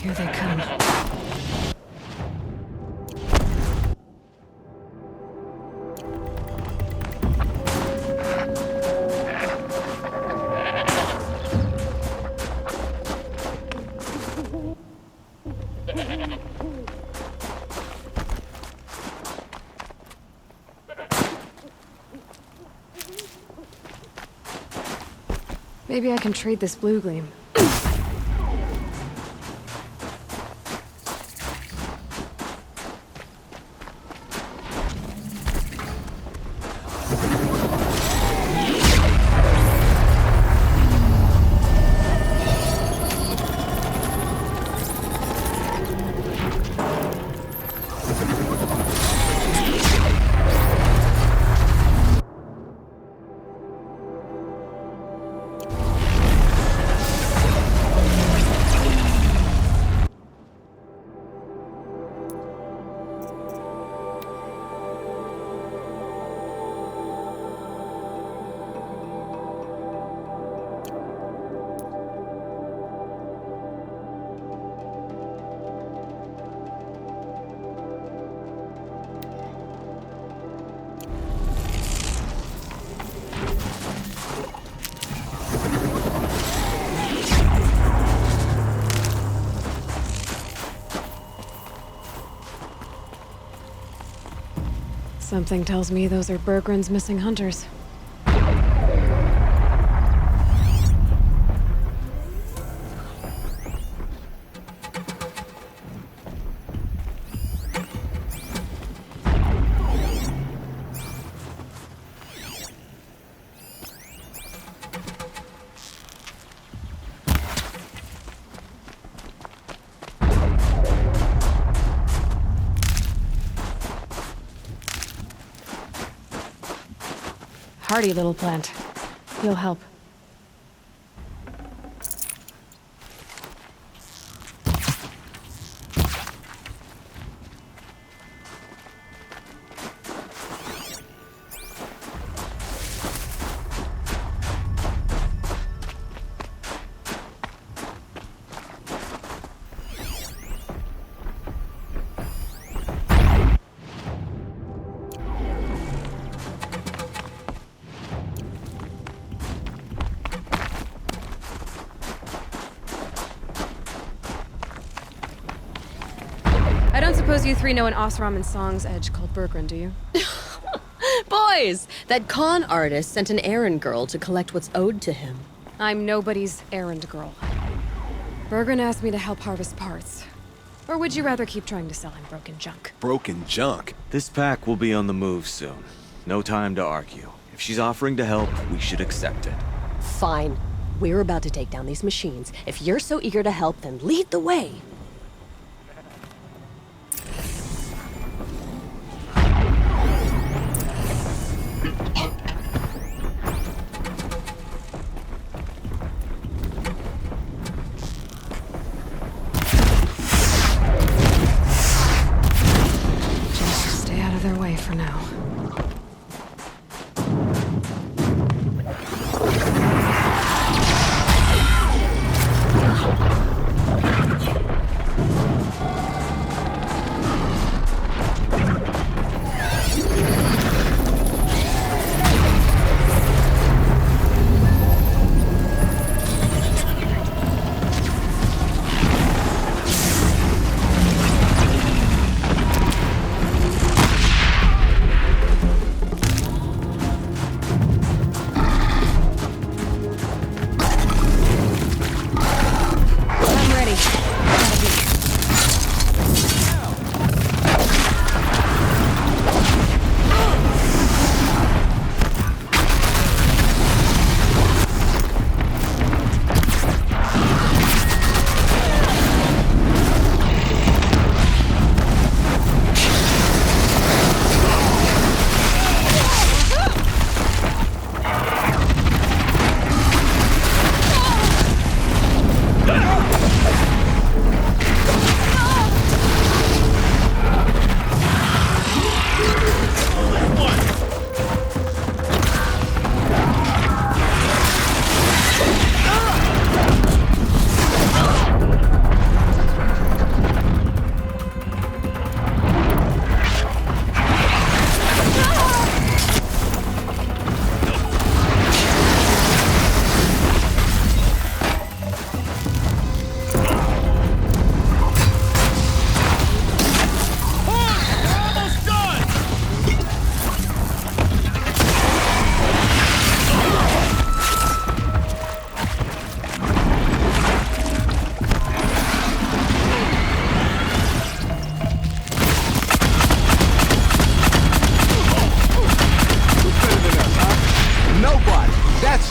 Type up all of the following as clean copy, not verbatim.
Here they come. Maybe I can trade this blue gleam. Something tells me those are Bergren's missing hunters. Hardy little plant. He'll help. I don't suppose you three know an Osram and Song's edge called Bergren, do you? Boys, that con artist sent an errand girl to collect what's owed to him. I'm nobody's errand girl. Bergren asked me to help harvest parts. Or would you rather keep trying to sell him broken junk? Broken junk? This pack will be on the move soon. No time to argue. If she's offering to help, we should accept it. Fine. We're about to take down these machines. If you're so eager to help, then lead the way.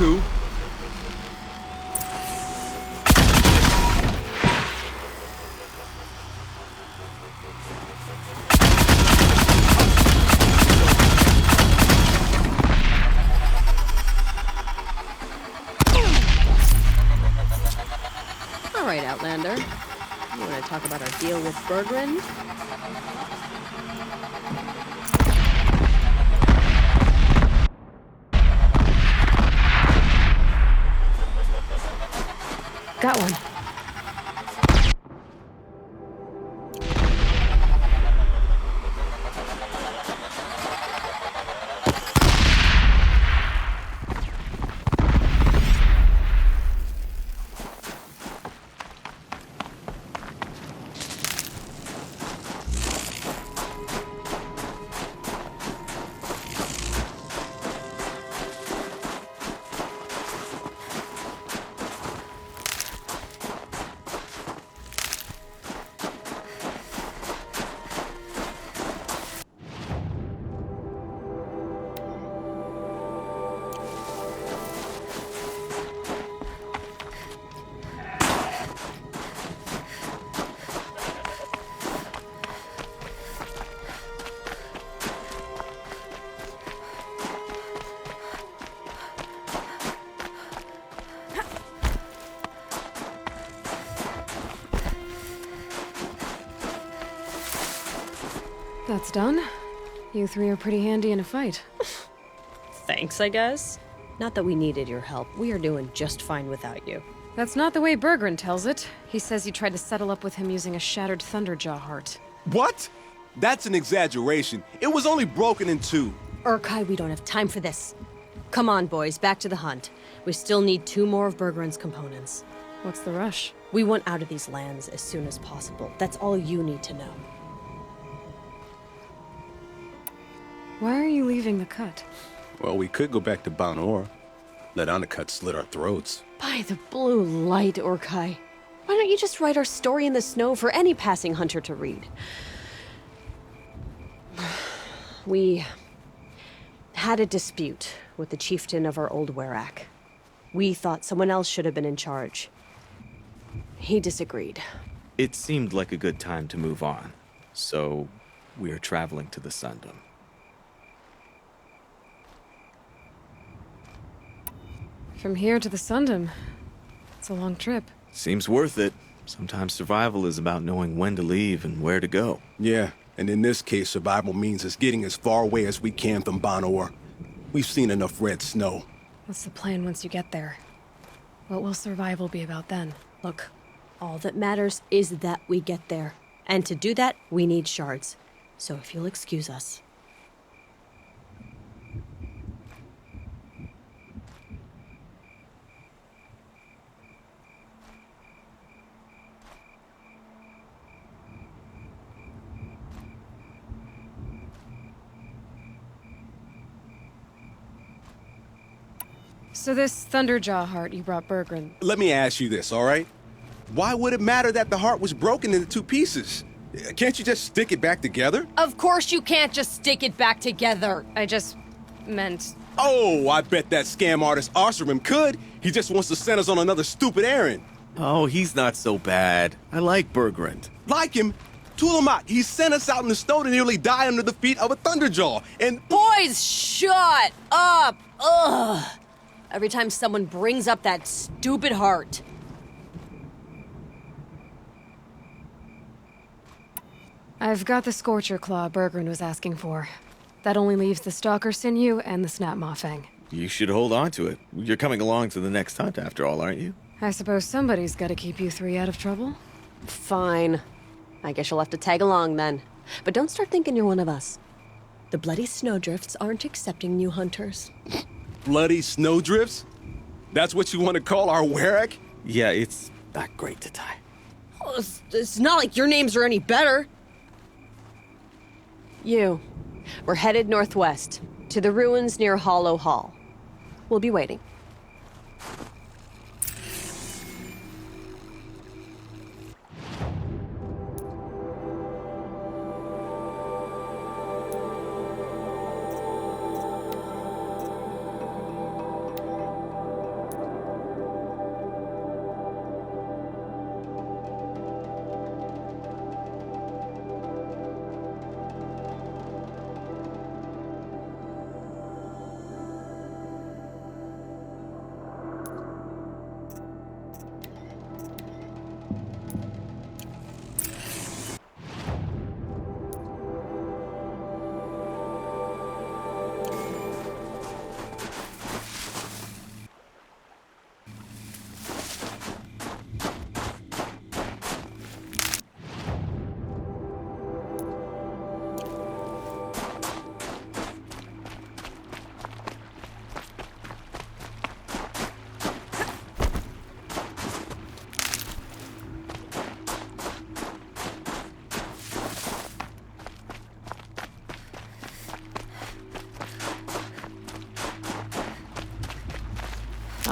too. All right, Outlander. You want to talk about our deal with Berggren? Got one. That's done. You three are pretty handy in a fight. Thanks, I guess. Not that we needed your help. We are doing just fine without you. That's not the way Berggren tells it. He says you tried to settle up with him using a shattered Thunderjaw heart. What? That's an exaggeration. It was only broken in two. Urkai, we don't have time for this. Come on, boys, back to the hunt. We still need 2 more of Berggren's components. What's the rush? We want out of these lands as soon as possible. That's all you need to know. Why are you leaving the cut? Well, we could go back to Banor. Let Undercut slit our throats. By the blue light, Urkai. Why don't you just write our story in the snow for any passing hunter to read? We had a dispute with the chieftain of our old Werak. We thought someone else should have been in charge. He disagreed. It seemed like a good time to move on, so we are traveling to the Sundom. From here to the Sundom. It's a long trip. Seems worth it. Sometimes survival is about knowing when to leave and where to go. Yeah, and in this case, survival means us getting as far away as we can from Banor. We've seen enough red snow. What's the plan once you get there? What will survival be about then? Look, all that matters is that we get there. And to do that, we need shards. So if you'll excuse us. So this Thunderjaw heart you brought Berggren. Let me ask you this, all right? Why would it matter that the heart was broken into 2 pieces? Can't you just stick it back together? Of course you can't just stick it back together. I just meant... Oh, I bet that scam artist Arsarim could. He just wants to send us on another stupid errand. Oh, he's not so bad. I like Berggren. Like him? Tulamak, he sent us out in the snow to nearly die under the feet of a Thunderjaw, and... Boys, shut up! Ugh! Every time someone brings up that stupid heart. I've got the Scorcher Claw Berggren was asking for. That only leaves the Stalker Sinew and the Snap Maw Fang. You should hold on to it. You're coming along to the next hunt after all, aren't you? I suppose somebody's gotta keep you three out of trouble. Fine. I guess you'll have to tag along then. But don't start thinking you're one of us. The Bloody Snowdrifts aren't accepting new hunters. Bloody snowdrifts? That's what you want to call our Werak? Yeah, it's not great to tie. Oh, it's not like your names are any better. We're headed northwest, to the ruins near Hollow Hall. We'll be waiting.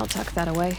I'll tuck that away.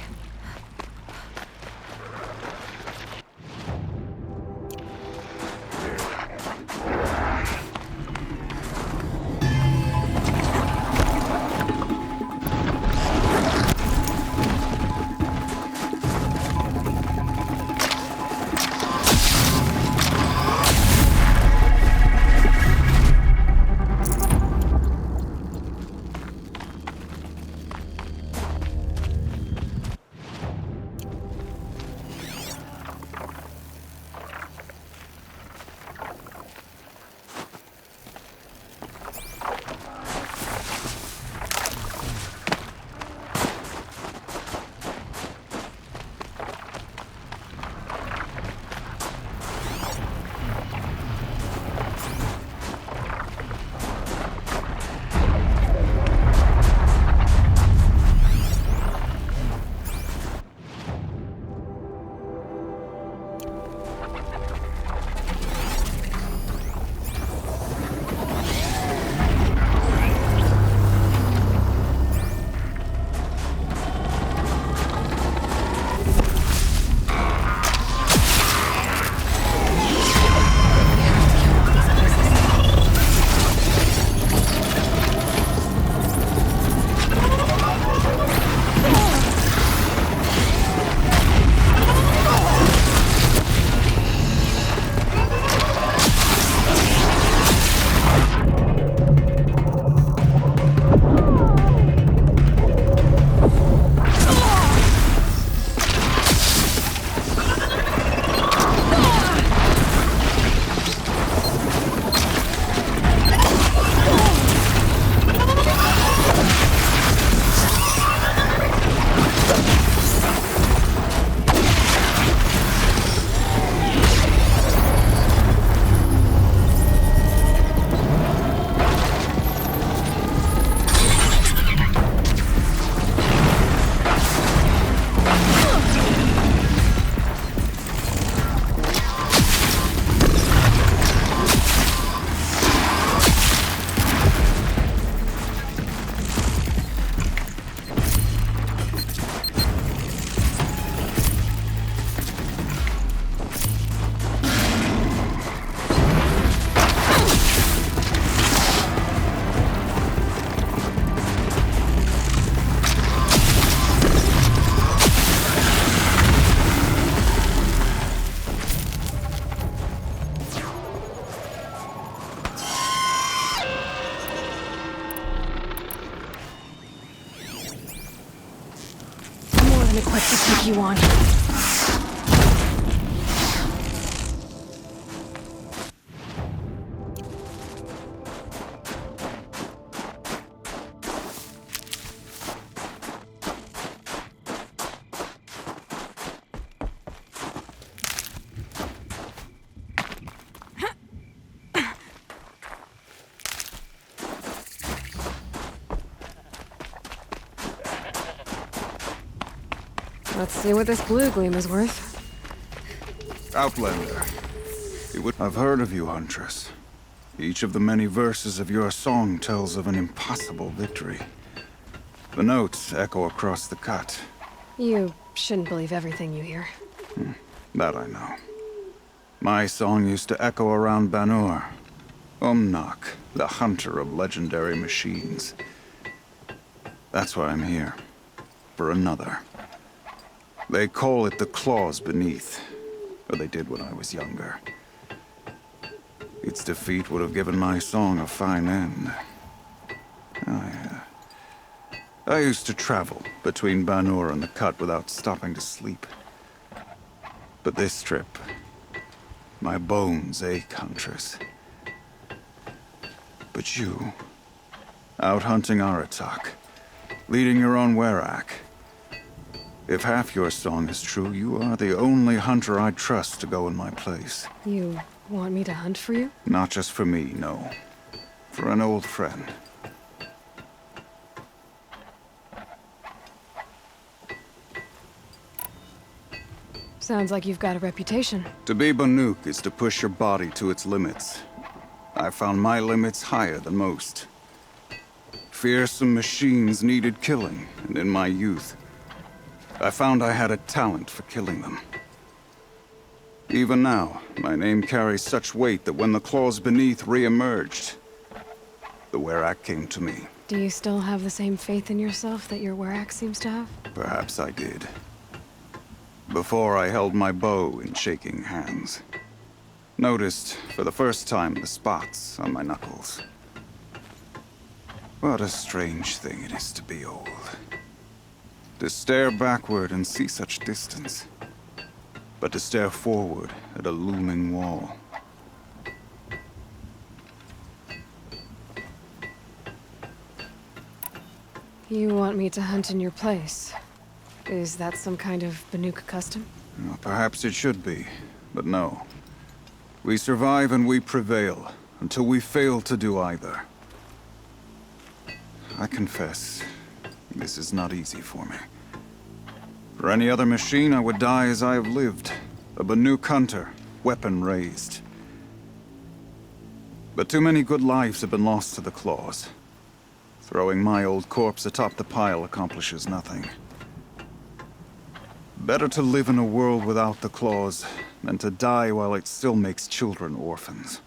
Equipped to take you on. Let's see what this blue gleam is worth. Outlander. I've heard of you, Huntress. Each of the many verses of your song tells of an impossible victory. The notes echo across the cut. You shouldn't believe everything you hear. That I know. My song used to echo around Banur. Umnak, the hunter of legendary machines. That's why I'm here. For another. They call it the claws beneath. Or they did when I was younger. Its defeat would have given my song a fine end. I used to travel between Banur and the Cut without stopping to sleep. But this trip, my bones ache, Huntress. But you, out hunting Aratak, leading your own Werak. If half your song is true, you are the only hunter I'd trust to go in my place. You want me to hunt for you? Not just for me, no. For an old friend. Sounds like you've got a reputation. To be Banuk is to push your body to its limits. I found my limits higher than most. Fearsome machines needed killing, and in my youth, I found I had a talent for killing them. Even now, my name carries such weight that when the claws beneath re-emerged, the Werak came to me. Do you still have the same faith in yourself that your Werak seems to have? Perhaps I did. Before I held my bow in shaking hands. Noticed, for the first time, the spots on my knuckles. What a strange thing it is to be old. To stare backward and see such distance. But to stare forward at a looming wall. You want me to hunt in your place? Is that some kind of Banuk custom? Well, perhaps it should be, but no. We survive and we prevail, until we fail to do either. I confess, this is not easy for me. For any other machine, I would die as I have lived. A Banuk hunter, weapon raised. But too many good lives have been lost to the claws. Throwing my old corpse atop the pile accomplishes nothing. Better to live in a world without the claws than to die while it still makes children orphans.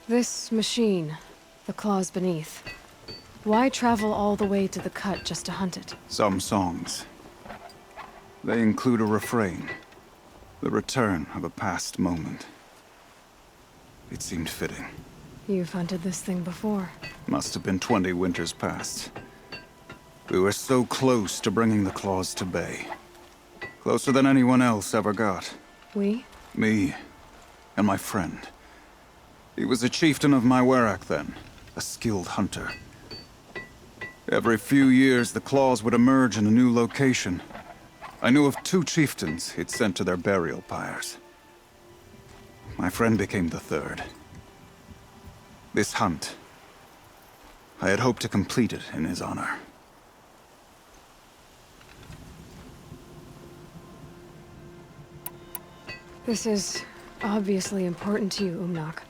This machine, the claws beneath. Why travel all the way to the cut just to hunt it? Some songs. They include a refrain. The return of a past moment. It seemed fitting. You've hunted this thing before. Must have been 20 winters past. We were so close to bringing the claws to bay. Closer than anyone else ever got. We? Me and my friend. He was a chieftain of my Werak then, a skilled hunter. Every few years, the claws would emerge in a new location. I knew of 2 chieftains he'd sent to their burial pyres. My friend became the 3rd. This hunt, I had hoped to complete it in his honor. This is obviously important to you, Umnak.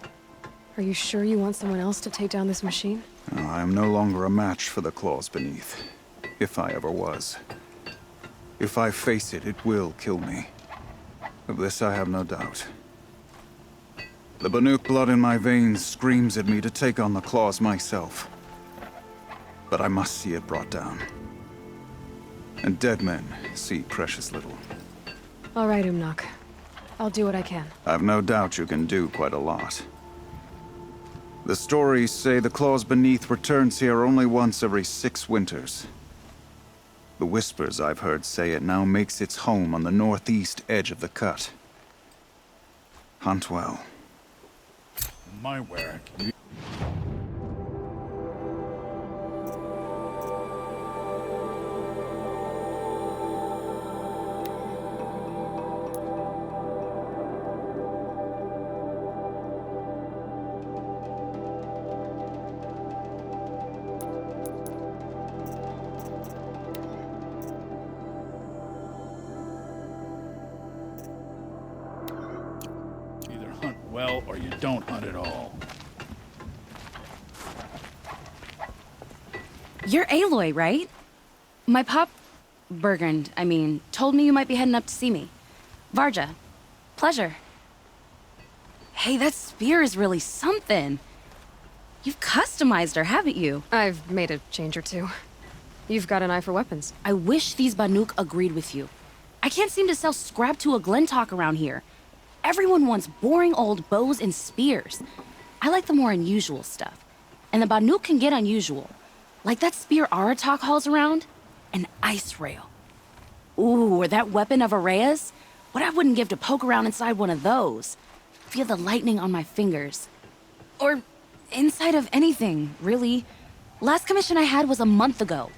Are you sure you want someone else to take down this machine? I am no longer a match for the claws beneath, if I ever was. If I face it, it will kill me. Of this I have no doubt. The Banuk blood in my veins screams at me to take on the claws myself. But I must see it brought down. And dead men see precious little. All right, Umnak. I'll do what I can. I've no doubt you can do quite a lot. The stories say the claws beneath returns here only once every 6 winters. The whispers I've heard say it now makes its home on the northeast edge of the cut. Hunt well. My Werak. Either hunt well or you don't hunt at all. You're Aloy, right? My pop... Bergund, I mean, told me you might be heading up to see me. Varja. Pleasure. Hey, that spear is really something. You've customized her, haven't you? I've made a change or two. You've got an eye for weapons. I wish these Banuk agreed with you. I can't seem to sell scrap to a Glentalk around here. Everyone wants boring old bows and spears. I like the more unusual stuff. And the Banuk can get unusual. Like that spear Aratak hauls around. An ice rail. Ooh, or that weapon of Araya's. What I wouldn't give to poke around inside one of those. Feel the lightning on my fingers. Or inside of anything, really. Last commission I had was a month ago.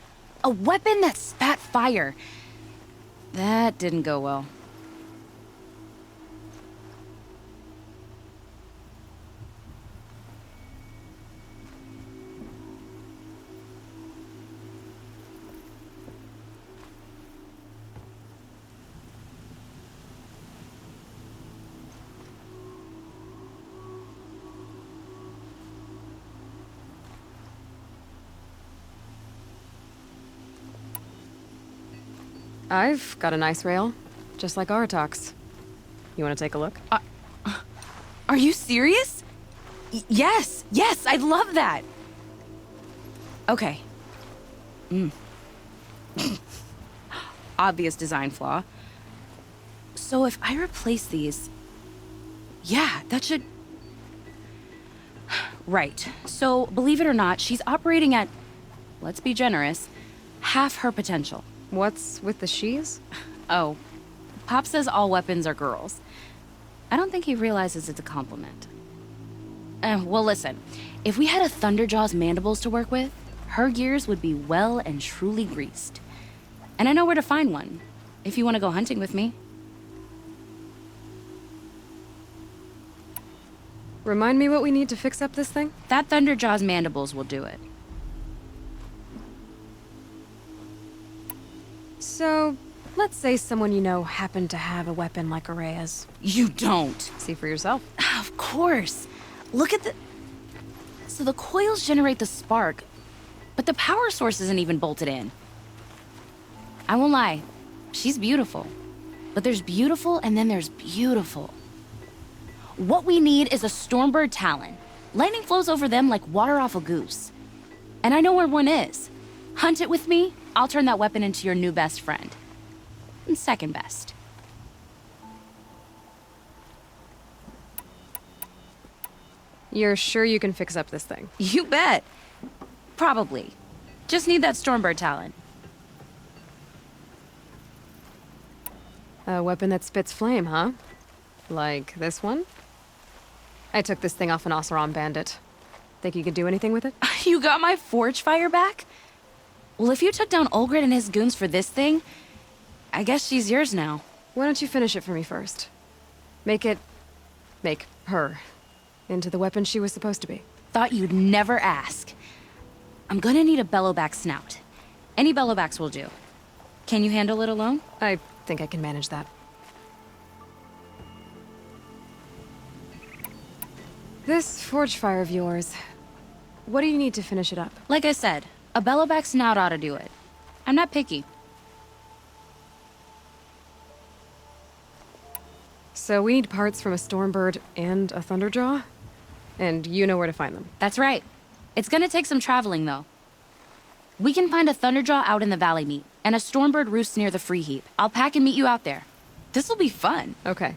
A weapon that spat fire. That didn't go well. I've got a nice rail, just like Aratak's. You want to take a look? Are you serious? Yes, I'd love that. Okay. Obvious design flaw. So if I replace these... Yeah, that should... Right. So, believe it or not, she's operating at, let's be generous, half her potential. What's with the she's? Oh, Pop says all weapons are girls. I don't think he realizes it's a compliment. Well, listen. If we had a Thunderjaw's mandibles to work with, her gears would be well and truly greased. And I know where to find one, if you want to go hunting with me. Remind me what we need to fix up this thing? That Thunderjaw's mandibles will do it. So, let's say someone you know happened to have a weapon like Araya's. You don't. See for yourself. Of course. Look at the... So the coils generate the spark, but the power source isn't even bolted in. I won't lie. She's beautiful. But there's beautiful and then there's beautiful. What we need is a Stormbird Talon. Lightning flows over them like water off a goose. And I know where one is. Hunt it with me, I'll turn that weapon into your new best friend. And second best. You're sure you can fix up this thing? You bet. Probably. Just need that Stormbird Talon. A weapon that spits flame, huh? Like this one? I took this thing off an Oseram bandit. Think you could do anything with it? You got my forge fire back? Well, if you took down Olgrid and his goons for this thing, I guess she's yours now. Why don't you finish it for me first? Make her into the weapon she was supposed to be. Thought you'd never ask. I'm gonna need a bellowback snout. Any bellowbacks will do. Can you handle it alone? I think I can manage that. This forge fire of yours, what do you need to finish it up? Like I said, a bellowback snout ought to do it. I'm not picky. So we need parts from a Stormbird and a Thunderjaw? And you know where to find them. That's right. It's gonna take some traveling, though. We can find a Thunderjaw out in the Valley Meet, and a Stormbird roosts near the Free Heap. I'll pack and meet you out there. This'll be fun. Okay.